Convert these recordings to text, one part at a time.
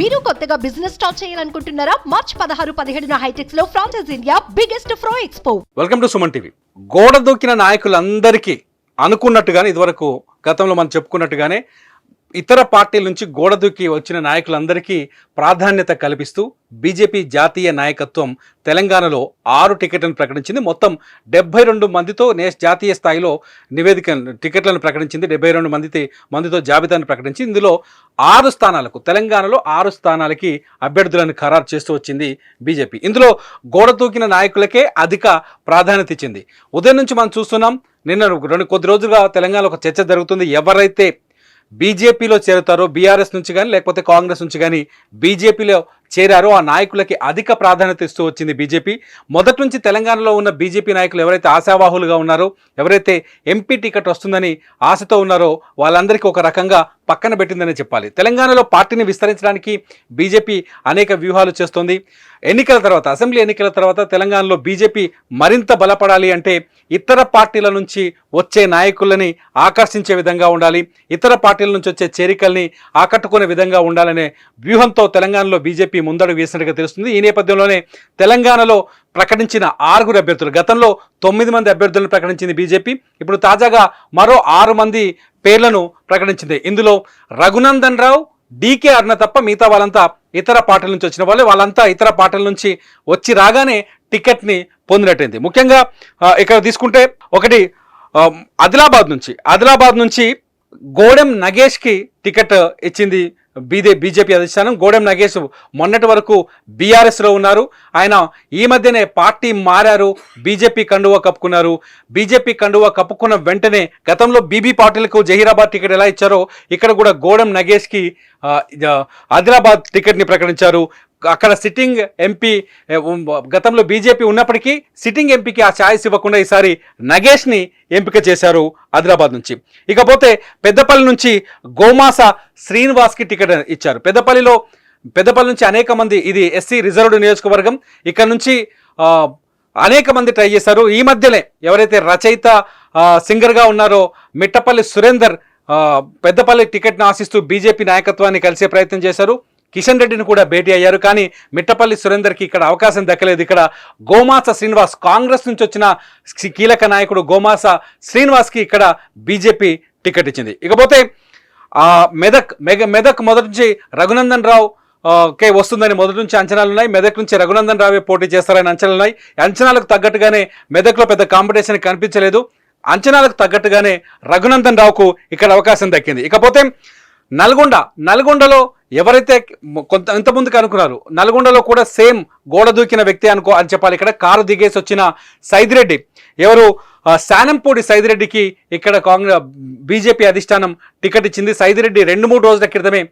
మీరు కొత్తగా business start చేయాలనుకుంటున్నారా? మార్చ్ 16-17 హైటెక్స్ లో franchise India biggest ఫ్రో expo. Welcome to Suman TV. గోడ దూకిన నాయకులందరికీ అనుకున్నట్టుగానే ఇదివరకు గతంలో మనం చెప్పుకున్నట్టుగానే ఇతర పార్టీల నుంచి గోడ దూకి వచ్చిన నాయకులందరికీ ప్రాధాన్యత కల్పిస్తూ బీజేపీ జాతీయ నాయకత్వం తెలంగాణలో 6 టికెట్లను ప్రకటించింది. మొత్తం 72 మందితో జాతీయ స్థాయిలో టికెట్లను ప్రకటించింది. 72 మందితో జాబితాను ప్రకటించి ఇందులో 6 స్థానాలకు తెలంగాణలో 6 స్థానాలకి అభ్యర్థులను ఖరారు చేస్తూ వచ్చింది బీజేపీ. ఇందులో గోడ దూకిన నాయకులకే అధిక ప్రాధాన్యత ఇచ్చింది. ఉదయం నుంచి మనం చూస్తున్నాం. నిన్న కొద్ది రోజులుగా తెలంగాణలో ఒక చర్చ జరుగుతుంది. ఎవరైతే బీజేపీలో చేరుతారో, బీఆర్ఎస్ నుంచి కానీ లేకపోతే కాంగ్రెస్ నుంచి కానీ బీజేపీలో చేరారో ఆ నాయకులకి అధిక ప్రాధాన్యత ఇస్తూ వచ్చింది బీజేపీ. మొదటి నుంచి తెలంగాణలో ఉన్న బీజేపీ నాయకులు ఎవరైతే ఆశావాహులుగా ఉన్నారో, ఎవరైతే ఎంపీ టికెట్ వస్తుందని ఆశతో ఉన్నారో వాళ్ళందరికీ ఒక రకంగా పక్కన పెట్టిందని చెప్పాలి. తెలంగాణలో పార్టీని విస్తరించడానికి బీజేపీ అనేక వ్యూహాలు చేస్తోంది. ఎన్నికల తర్వాత, అసెంబ్లీ ఎన్నికల తర్వాత తెలంగాణలో బీజేపీ మరింత బలపడాలి అంటే ఇతర పార్టీల నుంచి వచ్చే నాయకులని ఆకర్షించే విధంగా ఉండాలి, ఇతర పార్టీల నుంచి వచ్చే చేరికల్ని ఆకట్టుకునే విధంగా ఉండాలనే వ్యూహంతో తెలంగాణలో బీజేపీ ముందడుగు వేసినట్టుగా తెలుస్తుంది. ఈ నేపథ్యంలోనే తెలంగాణలో ప్రకటించిన 6 అభ్యర్థులు, గతంలో 9 మంది అభ్యర్థులను ప్రకటించింది బీజేపీ. ఇప్పుడు తాజాగా మరో 6 మంది పేర్లను ప్రకటించింది. ఇందులో రఘునందన్ రావు, డీకే అరుణ తప్ప మిగతా వాళ్ళంతా ఇతర పార్టీల నుంచి వచ్చిన వాళ్ళంతా ఇతర పార్టీల నుంచి వచ్చి రాగానే టికెట్ని పొందినట్టయింది. ముఖ్యంగా ఇక్కడ తీసుకుంటే ఒకటి ఆదిలాబాద్ నుంచి గోడెం నగేష్కి టికెట్ ఇచ్చింది బీజేపీ అధిష్టానం. గోడెం నగేష్ మొన్నటి వరకు బీఆర్ఎస్లో ఉన్నారు. ఆయన ఈ మధ్యనే పార్టీ మారారు, బీజేపీ కండువా కప్పుకున్నారు. బీజేపీ కండువా కప్పుకున్న వెంటనే గతంలో బీబీ పాటిల్కు జహీరాబాద్ టికెట్ ఎలా ఇచ్చారో ఇక్కడ కూడా గోడెం నగేష్కి ఆదిలాబాద్ టికెట్ని ప్రకటించారు. అక్కడ సిట్టింగ్ ఎంపీ, గతంలో బీజేపీ ఉన్నప్పటికీ సిట్టింగ్ ఎంపీకి ఆ ఛాయిస్ ఇవ్వకుండా ఈసారి నగేష్ని ఎంపిక చేశారు ఆదిలాబాద్ నుంచి. ఇకపోతే పెద్దపల్లి నుంచి గోమాస శ్రీనివాస్కి టికెట్ ఇచ్చారు. పెద్దపల్లి నుంచి అనేక మంది, ఇది ఎస్సీ రిజర్వ్డ్ నియోజకవర్గం, ఇక్కడ నుంచి అనేక మంది ట్రై చేశారు. ఈ మధ్యనే ఎవరైతే రచయిత సింగర్గా ఉన్నారో మిట్టపల్లి సురేందర్ పెద్దపల్లి టికెట్ను ఆశిస్తూ బీజేపీ నాయకత్వాన్ని కలిసే ప్రయత్నం చేశారు. కిషన్ రెడ్డిని కూడా భేటీ అయ్యారు. కానీ మిట్టపల్లి సురేందర్కి ఇక్కడ అవకాశం దక్కలేదు. ఇక్కడ గోమాస శ్రీనివాస్, కాంగ్రెస్ నుంచి వచ్చిన కీలక నాయకుడు గోమాస శ్రీనివాస్కి ఇక్కడ బీజేపీ టికెట్ ఇచ్చింది. ఇకపోతే మెదక్ మొదటి నుంచి రఘునందన్ రావు వస్తుందని మొదటి నుంచి అంచనాలు ఉన్నాయి. మెదక్ నుంచి రఘునందన్ రావే పోటీ చేస్తారని అంచనాలు ఉన్నాయి. అంచనాలకు తగ్గట్టుగానే మెదక్లో పెద్ద కాంపిటీషన్ కనిపించలేదు. అంచనాలకు తగ్గట్టుగానే రఘునందన్ రావుకు ఇక్కడ అవకాశం దక్కింది. ఇకపోతే నల్గొండలో ఎవరైతే ఇంతకుముందుకు అనుకున్నారు, నల్గొండలో కూడా సేమ్ గోడ దూకిన వ్యక్తి అని చెప్పాలి. ఇక్కడ కారు దిగేసి వచ్చిన సైదిరెడ్డి, ఎవరు శానంపూడి సైదిరెడ్డికి ఇక్కడ బీజేపీ అధిష్టానం టికెట్ ఇచ్చింది. సైదిరెడ్డి 2-3 రోజుల క్రితమే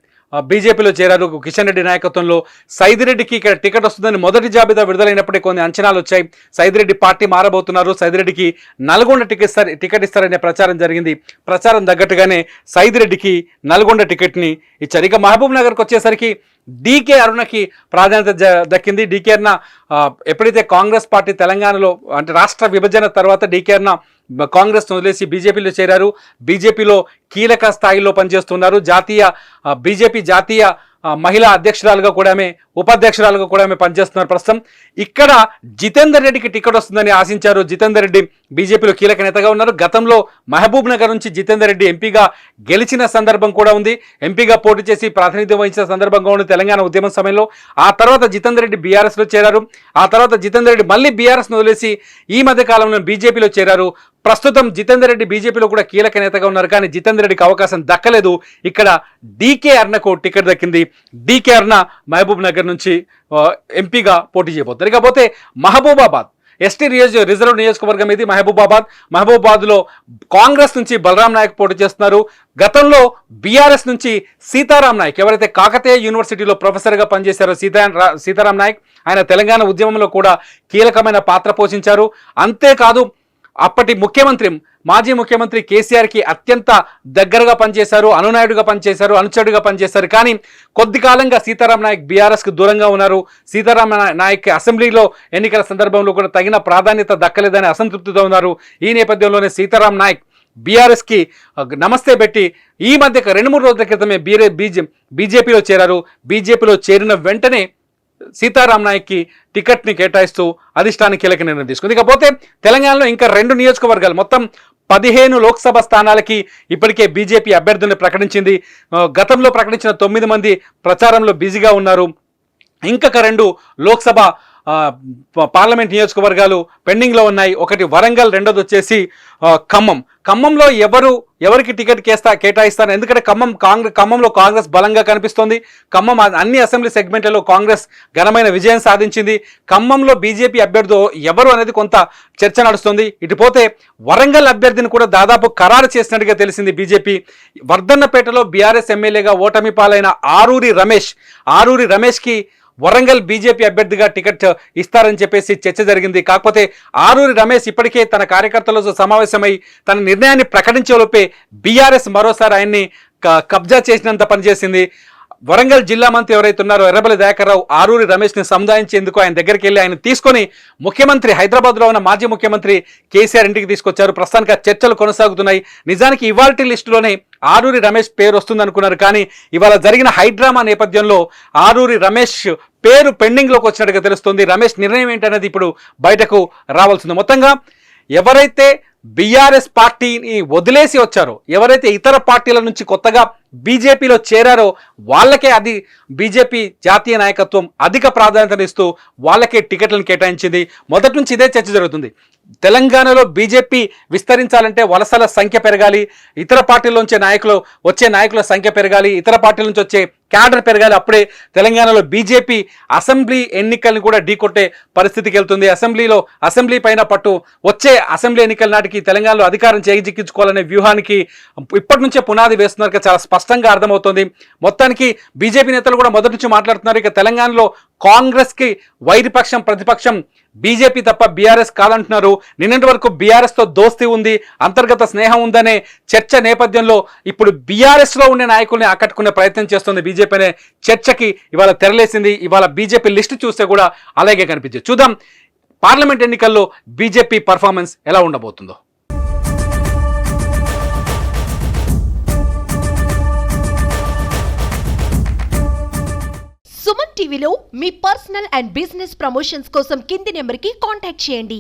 బీజేపీలో చేరారు. కిషన్ రెడ్డి నాయకత్వంలో సైదిరెడ్డికి ఇక్కడ టికెట్ వస్తుందని మొదటి జాబితా విడుదలైనప్పుడే కొన్ని అంచనాలు వచ్చాయి. సైదిరెడ్డి పార్టీ మారబోతున్నారు, సైదిరెడ్డికి నల్గొండ టికెట్ ఇస్తారనే ప్రచారం జరిగింది. ప్రచారం తగ్గట్టుగానే సైదిరెడ్డికి నల్గొండ టికెట్ని ఇచ్చారు. ఇక మహబూబ్ నగర్కి వచ్చేసరికి డీకే అరుణకి ప్రాధాన్యత దక్కింది. డీకే అరుణ ఎప్పుడైతే కాంగ్రెస్ పార్టీ తెలంగాణలో అంటే రాష్ట్ర విభజన తర్వాత డీకే అరుణ కాంగ్రెస్ వదిలేసి బీజేపీలో చేరారు. బీజేపీలో కీలక స్థాయిలో పనిచేస్తున్నారు. బీజేపీ జాతీయ మహిళా అధ్యక్షురాలుగా కూడా ఉపాధ్యక్షురాలుగా కూడా పనిచేస్తున్నారు ప్రస్తుతం. ఇక్కడ జితేందర్ రెడ్డికి టికెట్ వస్తుందని ఆశించారు. జితేందర్ రెడ్డి బీజేపీలో కీలక నేతగా ఉన్నారు. గతంలో మహబూబ్ నగర్ నుంచి జితేందర్ రెడ్డి ఎంపీగా గెలిచిన సందర్భం కూడా ఉంది. ఎంపీగా పోటీ చేసి ప్రాతినిధ్యం వహించిన సందర్భంగా ఉంది తెలంగాణ ఉద్యమం సమయంలో. ఆ తర్వాత జితేందర్ రెడ్డి బీఆర్ఎస్లో చేరారు. ఆ తర్వాత జితేందర్ రెడ్డి మళ్ళీ బీఆర్ఎస్ను వదిలేసి ఈ మధ్య కాలంలో బీజేపీలో చేరారు. ప్రస్తుతం జితేందర్ రెడ్డి బీజేపీలో కూడా కీలక నేతగా ఉన్నారు. కానీ జితేందర్ రెడ్డికి అవకాశం దక్కలేదు. ఇక్కడ డీకే అరుణకు టికెట్ దక్కింది. డీకే అరుణ మహబూబ్ నగర్ నుంచి ఎంపీగా పోటీ చేయబోతున్నారు. ఇకపోతే మహబూబాబాద్ ఎస్టీ రిజర్వ్ నియోజకవర్గం ఇది మహబూబాబాద్లో కాంగ్రెస్ నుంచి బలరాం నాయక్ పోటీ చేస్తున్నారు. గతంలో బీఆర్ఎస్ నుంచి సీతారాం నాయక్, ఎవరైతే కాకతీయ యూనివర్సిటీలో ప్రొఫెసర్గా పనిచేశారో సీతారాం నాయక్, ఆయన తెలంగాణ ఉద్యమంలో కూడా కీలకమైన పాత్ర పోషించారు. అంతేకాదు అప్పటి మాజీ ముఖ్యమంత్రి కేసీఆర్కి అత్యంత దగ్గరగా పనిచేశారు, అనునాయుడుగా పనిచేశారు, అనుచరుడుగా పనిచేశారు. కానీ కొద్ది కాలంగా సీతారాం నాయక్ బీఆర్ఎస్కి దూరంగా ఉన్నారు. సీతారాం నాయక్ అసెంబ్లీలో ఎన్నికల సందర్భంలో కూడా తగిన ప్రాధాన్యత దక్కలేదని అసంతృప్తితో ఉన్నారు. ఈ నేపథ్యంలోనే సీతారాం నాయక్ బీఆర్ఎస్కి నమస్తే పెట్టి ఈ మధ్య 2-3 రోజుల క్రితమే బీజేపీలో చేరారు. బీజేపీలో చేరిన వెంటనే సీతారాం నాయక్కి టికెట్ని కేటాయిస్తూ అధిష్టానం కీలక నిర్ణయం తీసుకుంది. ఇకపోతే తెలంగాణలో ఇంకా 2 నియోజకవర్గాలు, మొత్తం 15 లోక్సభ స్థానాలకి ఇప్పటికే బీజేపీ అభ్యర్థులను ప్రకటించింది. గతంలో ప్రకటించిన 9 మంది ప్రచారంలో బిజీగా ఉన్నారు. ఇంకొక 2 లోక్సభ పార్లమెంట్ నియోజకవర్గాలు పెండింగ్లో ఉన్నాయి. ఒకటి వరంగల్, రెండోది వచ్చేసి ఖమ్మం. ఖమ్మంలో ఎవరికి టికెట్ కేటాయిస్తారు? ఎందుకంటే ఖమ్మంలో కాంగ్రెస్ బలంగా కనిపిస్తోంది. ఖమ్మం అన్ని అసెంబ్లీ సెగ్మెంట్లలో కాంగ్రెస్ ఘనమైన విజయం సాధించింది. ఖమ్మంలో బీజేపీ అభ్యర్థి ఎవరు అనేది కొంత చర్చ నడుస్తుంది. ఇటుపోతే వరంగల్ అభ్యర్థిని కూడా దాదాపు ఖరారు చేసినట్టుగా తెలిసింది బీజేపీ. వర్ధన్నపేటలో బీఆర్ఎస్ ఎమ్మెల్యేగా ఓటమి పాలైన ఆరూరి రమేష్కి వరంగల్ బీజేపీ అభ్యర్థిగా టికెట్ ఇస్తారని చెప్పేసి చర్చ జరిగింది. కాకపోతే ఆరూరి రమేష్ ఇప్పటికే తన కార్యకర్తలతో సమావేశమై తన నిర్ణయాన్ని ప్రకటించేలోపే బీఆర్ఎస్ మరోసారి ఆయన్ని కబ్జా చేసినంత పనిచేసింది. వరంగల్ జిల్లా మంత్రి ఎవరైతే ఉన్నారో ఎర్రబెల్లి దయాకర్ రావు ఆరూరి రమేష్ని సముదాయించేందుకు ఆయన దగ్గరికి వెళ్ళి ఆయన తీసుకొని ముఖ్యమంత్రి, హైదరాబాద్లో ఉన్న మాజీ ముఖ్యమంత్రి కేసీఆర్ ఇంటికి తీసుకొచ్చారు. ప్రస్తుతానికి ఆ చర్చలు కొనసాగుతున్నాయి. నిజానికి ఇవాల్టి లిస్టులోనే ఆరూరి రమేష్ పేరు వస్తుంది అనుకున్నారు. కానీ ఇవాళ జరిగిన హైడ్రామా నేపథ్యంలో ఆరూరి రమేష్ పేరు పెండింగ్లోకి వచ్చినట్టుగా తెలుస్తుంది. రమేష్ నిర్ణయం ఏంటనేది ఇప్పుడు బయటకు రావాల్సింది. మొత్తంగా ఎవరైతే బీఆర్ఎస్ పార్టీని వదిలేసి వచ్చారో, ఎవరైతే ఇతర పార్టీల నుంచి కొత్తగా బీజేపీలో చేరారో వాళ్ళకే అది బీజేపీ జాతీయ నాయకత్వం అధిక ప్రాధాన్యతనిస్తూ వాళ్ళకే టికెట్లను కేటాయించింది. మొదటి నుంచి ఇదే చర్చ జరుగుతుంది. తెలంగాణలో బీజేపీ విస్తరించాలంటే వలసల సంఖ్య పెరగాలి, ఇతర పార్టీల వచ్చే నాయకుల సంఖ్య పెరగాలి, ఇతర పార్టీల నుంచి వచ్చే క్యాడర్ పెరగాలి. అప్పుడే తెలంగాణలో బీజేపీ అసెంబ్లీ ఎన్నికలను కూడా ఢీకొట్టే పరిస్థితికి వెళ్తుంది. అసెంబ్లీ పైన పట్టు, వచ్చే అసెంబ్లీ ఎన్నికల నాటికి తెలంగాణలో అధికారం చేజిక్కించుకోవాలనే వ్యూహానికి ఇప్పటి నుంచే పునాది వేస్తున్నారు. చాలా స్పష్టంగా అర్థమవుతుంది. మొత్తానికి బీజేపీ నేతలు కూడా మొదటి నుంచి మాట్లాడుతున్నారు. ఇక తెలంగాణలో కాంగ్రెస్కి వైరిపక్షం, ప్రతిపక్షం బీజేపీ తప్ప బీఆర్ఎస్ కాదంటున్నారు. నిన్నటి వరకు బీఆర్ఎస్తో దోస్తీ ఉంది, అంతర్గత స్నేహం ఉందనే చర్చ నేపథ్యంలో ఇప్పుడు బీఆర్ఎస్లో ఉండే నాయకుల్ని ఆకట్టుకునే ప్రయత్నం చేస్తుంది బీజేపీ అనే చర్చకి ఇవాళ తెరలేసింది. ఇవాళ బీజేపీ లిస్టు చూస్తే కూడా అలాగే కనిపించింది. చూద్దాం పార్లమెంట్ ఎన్నికల్లో బీజేపీ పర్ఫార్మెన్స్ ఎలా ఉండబోతుందో. సుమన్ టీవీలో మీ పర్సనల్ అండ్ బిజినెస్ ప్రమోషన్స్ కోసం కింది నెంబర్కి కాంటాక్ట్ చేయండి.